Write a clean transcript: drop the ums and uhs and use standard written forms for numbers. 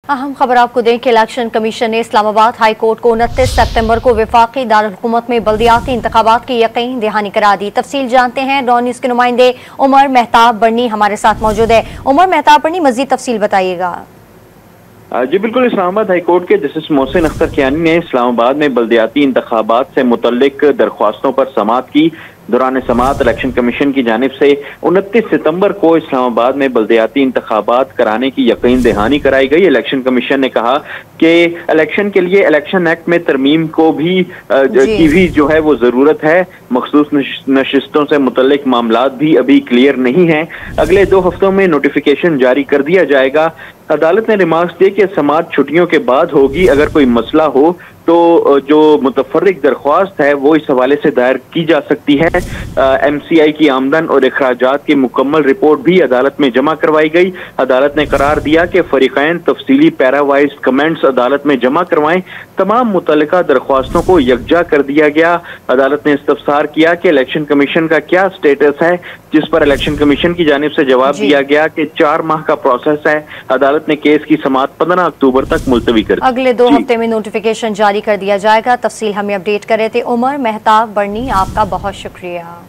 अहम खबर आपको दें कि इलेक्शन कमीशन ने इस्लामाबाद हाई कोर्ट को 29 सितंबर को वफाकी दारुल-हुकूमत में बल्दियाती इंतखाबात की यकीन दहानी करा दी। तफसील जानते हैं, डॉन न्यूज़ के नुमाइंदे उमर मेहताब बर्नी हमारे साथ मौजूद है। उमर मेहताब बर्नी, मजीद तफसील बताइएगा। जी बिल्कुल, इस्लामाबाद हाई कोर्ट के जस्टिस मोहसिन अख्तर कियानी ने इस्लामाबाद में बल्दियाती इंतखाबात से मुतल्लिक दरख्वास्तों पर समाअत की। दौरान समाअत इलेक्शन कमीशन की जानिब से 29 सितंबर को इस्लामाबाद में बल्दियाती इंतखाबात कराने की यकीन दहानी कराई गई। इलेक्शन कमीशन ने कहा कि इलेक्शन के लिए इलेक्शन एक्ट में तरमीम को भी की भी जो है वो जरूरत है। मखसूस नशिस्तों से मुतल्लिक मामलात भी अभी क्लियर नहीं है। अगले 2 हफ्तों में नोटिफिकेशन जारी कर दिया जाएगा। अदालत ने रिमार्क्स दिए कि समाअत छुट्टियों के बाद होगी। अगर कोई मसला हो तो जो मुतफर्रिक दरख्वास्त है वो इस हवाले से दायर की जा सकती है। MCI की आमदन और अखराजात की मुकम्मल रिपोर्ट भी अदालत में जमा करवाई गई। अदालत ने करार दिया कि फरीकैन तफसीली पैरावाइज कमेंट्स अदालत में जमा करवाएं। तमाम मुतल्लिका दरख्वास्तों को यकजा कर दिया गया। अदालत ने इस्तफसार किया कि इलेक्शन कमीशन का क्या स्टेटस है, जिस पर इलेक्शन कमीशन की जानिब से जवाब दिया गया कि 4 माह का प्रोसेस है। अदालत ने केस की समाअत 15 अक्टूबर तक मुलतवी कर दी। अगले 2 हफ्ते में नोटिफिकेशन जारी कर दिया जाएगा। तफसील हमें अपडेट कर रहे थे उमर मेहताब बर्नी, आपका बहुत शुक्रिया।